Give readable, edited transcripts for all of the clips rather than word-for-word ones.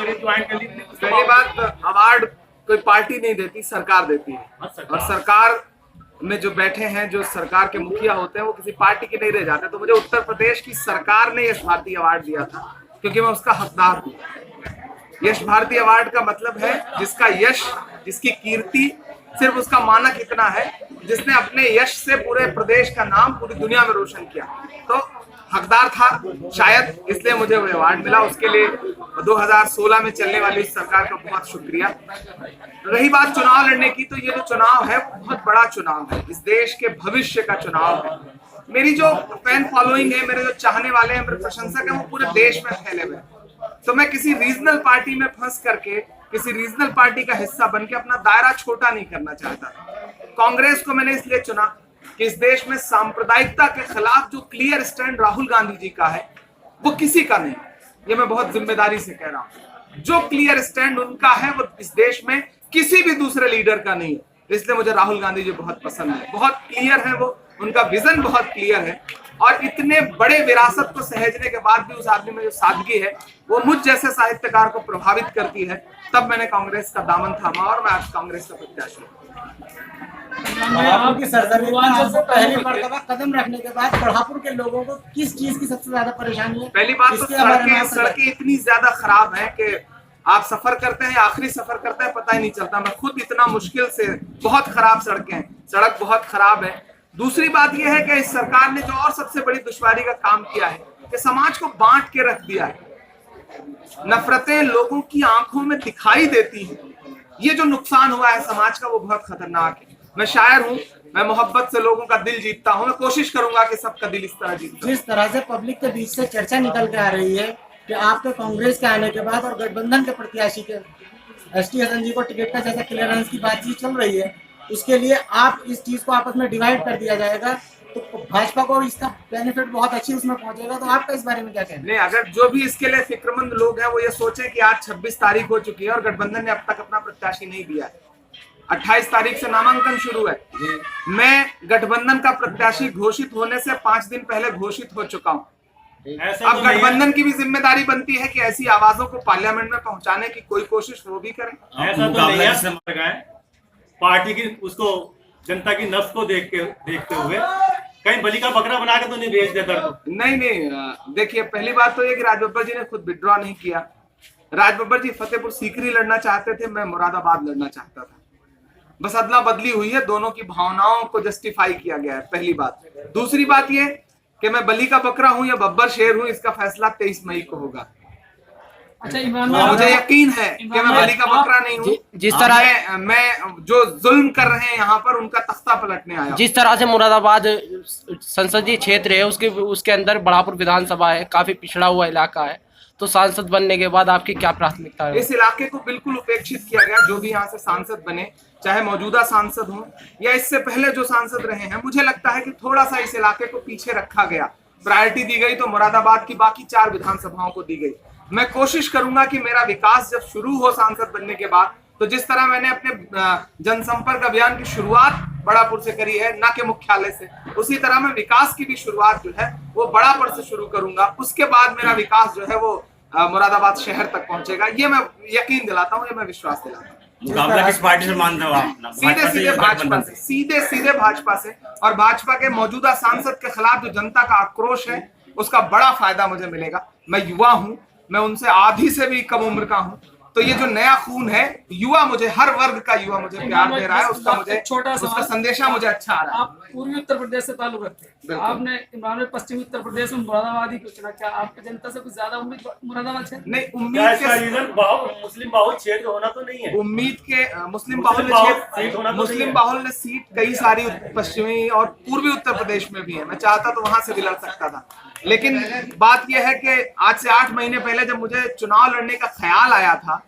Congress join कर ली। पहली बात, अवार्ड कोई पार्टी नहीं देती, सरकार देती है। और सरकार में जो बैठे हैं, जो सरकार के मुखिया होते हैं, वो किसी पार्टी के नहीं रह जाते। तो मुझे उत्तर प्रदेश की सरकार ने यश भारती अवार्ड दिया था, क्योंकि मैं उसका हकदार हूँ। यश भारती अवार्ड का मतलब है जिसका यश, जिसकी कीर्ति, सिर्फ उसका मानक इतना है जिसने अपने यश से पूरे प्रदेश का नाम पूरी दुनिया में रोशन किया। तो हकदार था शायद, इसलिए मुझे वो अवार्ड मिला। उसके लिए 2016 में चलने वाली इस सरकार का बहुत शुक्रिया। रही बात चुनाव लड़ने की, तो ये जो चुनाव है बहुत बड़ा चुनाव है, इस देश के भविष्य का चुनाव है। मेरी जो फैन फॉलोइंग है, मेरे जो चाहने वाले हैं, मेरे प्रशंसक हैं, वो पूरे देश में फैले हुए हैं। तो मैं किसी रीजनल पार्टी में फंस करके, किसी रीजनल पार्टी का हिस्सा बन के अपना दायरा छोटा नहीं करना चाहता। कांग्रेस को मैंने इसलिए चुना कि इस देश में सांप्रदायिकता के खिलाफ जो क्लियर स्टैंड राहुल गांधी जी का है, वो किसी का नहीं। ये मैं बहुत जिम्मेदारी से कह रहा हूं। जो क्लियर स्टैंड उनका है, वो इस देश में किसी भी दूसरे लीडर का नहीं है। इसलिए मुझे राहुल गांधी जी बहुत पसंद है। बहुत क्लियर है वो, उनका विजन बहुत क्लियर है। और इतने बड़े विरासत को सहेजने के बाद भी उस आदमी में जो सादगी है, वो मुझ जैसे साहित्यकार को प्रभावित करती है। तब मैंने कांग्रेस का दामन थामा और मैं आज कांग्रेस का प्रत्याशी हूँ। आपकी सरजमीं से पहली मर्तबा कदम रखने के बाद बढ़ापुर के लोगों को किस चीज की सबसे ज्यादा परेशानी है? पहली बात तो सड़कें इतनी ज्यादा खराब है कि आप सफर करते हैं, आखिरी सफर करते हैं, पता ही नहीं चलता। मैं खुद इतना मुश्किल से, बहुत खराब सड़कें हैं, सड़क बहुत खराब है। दूसरी बात यह है कि इस सरकार ने जो और सबसे बड़ी दुश्वारी का काम किया है कि समाज को बांट के रख दिया है। नफरतें लोगों की आंखों में दिखाई देती हैं। ये जो नुकसान हुआ है समाज का, वो बहुत खतरनाक है। मैं शायर हूँ, मैं मोहब्बत से लोगों का दिल जीतता हूँ। मैं कोशिश करूंगा कि सबका दिल इस तरह जीते। जिस तरह से पब्लिक के बीच से चर्चा निकल के आ रही है कि आपके कांग्रेस के आने के बाद और गठबंधन के प्रत्याशी के एसटी हसन जी को टिकट का जैसा क्लियरेंस की बातचीत चल रही है, उसके लिए आप इस चीज को आपस में डिवाइड कर दिया जाएगा, तो भाजपा को इसका बेनिफिट बहुत अच्छी उसमें पहुंचेगा। तो आपका इस बारे में क्या कहना है? नहीं, अगर जो भी इसके लिए फिक्रमंद लोग हैं, वो ये सोचे कि आज 26 तारीख हो चुकी है और गठबंधन ने अब तक अपना प्रत्याशी नहीं दिया है। 28 तारीख से नामांकन शुरू है। मैं गठबंधन का प्रत्याशी घोषित होने से 5 दिन पहले घोषित हो चुका हूँ। अब गठबंधन की भी जिम्मेदारी बनती है कि ऐसी आवाजों को पार्लियामेंट में पहुंचाने की कोई कोशिश वो भी करें। ऐसा तो नहीं है, पार्टी की उसको जनता की नफ्स को देखते हुए कहीं बलि का बकरा बना के तो नहीं भेज देता। नहीं, देखिए, पहली बात तो ये कि राज बब्बर जी ने खुद विड्रॉ नहीं किया। राज बब्बर जी फतेहपुर सीकरी लड़ना चाहते थे, मैं मुरादाबाद लड़ना चाहता था। बस अदला बदली हुई है, दोनों की भावनाओं को जस्टिफाई किया गया है, पहली बात। दूसरी बात ये कि मैं बली का बकरा हूं या बब्बर शेर हूं, इसका फैसला 23 मई को होगा। अच्छा, मुझे यकीन है कि मैं बली का बकरा नहीं हूं। जिस तरह मैं जो जुल्म कर रहे हैं यहाँ पर, उनका तख्ता पलटने आया। जिस तरह से मुरादाबाद संसदीय क्षेत्र है, उसके अंदर बढ़ापुर विधानसभा है, काफी पिछड़ा हुआ इलाका है, तो सांसद बनने के बाद आपकी क्या प्राथमिकता है? इस इलाके को बिल्कुल उपेक्षित किया गया। जो भी यहाँ से सांसद बने, चाहे मौजूदा सांसद हो या इससे पहले जो सांसद रहे हैं, मुझे लगता है कि थोड़ा सा इस इलाके को पीछे रखा गया। प्रायोरिटी दी गई तो मुरादाबाद की बाकी 4 विधानसभाओं को दी गई। मैं कोशिश करूंगा कि मेरा विकास जब शुरू हो सांसद बनने के बाद, तो जिस तरह मैंने अपने जनसंपर्क अभियान की शुरुआत बड़ापुर से करी है, ना के मुख्यालय से, उसी तरह मैं विकास की भी शुरुआत जो है वो बड़ापुर से शुरू करूंगा। उसके बाद मेरा विकास जो है वो मुरादाबाद शहर तक पहुंचेगा। ये मैं यकीन दिलाता हूँ, ये मैं विश्वास दिलाता हूँ। मुकाबला किस पार्टी से मानते हो आप? सीधे भाजपा से, सीधे भाजपा से। और भाजपा के मौजूदा सांसद के खिलाफ जो जनता का आक्रोश है, उसका बड़ा फायदा मुझे मिलेगा। मैं युवा हूँ, मैं उनसे आधी से भी कम उम्र का हूँ, तो ये जो नया खून है, युवा, मुझे हर वर्ग का युवा मुझे प्यार दे रहा है। उसका मुझे उसका संदेशा मुझे अच्छा आ रहा है। आप पूर्वी उत्तर प्रदेश से ताल्लुक रखते हैं, आपने इमरान में पश्चिमी उत्तर प्रदेश में मुरादाबादी को चुना। क्या आपकी जनता से कुछ ज्यादा उम्मीद मुरादाबाद क्षेत्र? नहीं, उम्मीद के मुस्लिम बाहुल क्षेत्र होना तो नहीं है। उम्मीद के मुस्लिम बाहुल ने सीट कई सारी पश्चिमी और पूर्वी उत्तर प्रदेश में भी है। मैं चाहता तो वहां से भी लड़ सकता था, लेकिन बात यह है कि आज से 8 महीने पहले जब मुझे चुनाव लड़ने का ख्याल आया था,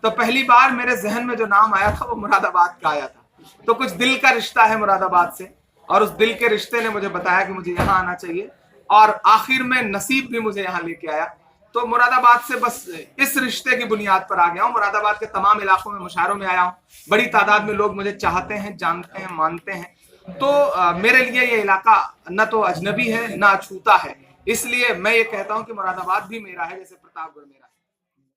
तो पहली बार मेरे जहन में जो नाम आया था वो मुरादाबाद का आया था। तो कुछ दिल का रिश्ता है मुरादाबाद से, और उस दिल के रिश्ते ने मुझे बताया कि मुझे यहाँ आना चाहिए, और आखिर में नसीब भी मुझे यहाँ लेके आया। तो मुरादाबाद से बस इस रिश्ते की बुनियाद पर आ गया हूँ। मुरादाबाद के तमाम इलाकों में मुशायरों में आया हूँ। बड़ी तादाद में लोग मुझे चाहते हैं, जानते हैं, मानते हैं। तो मेरे लिए ये इलाका न तो अजनबी है, न अछूता है। इसलिए मैं ये कहता हूँ कि मुरादाबाद भी मेरा है, जैसे प्रतापगढ़ मेरा है।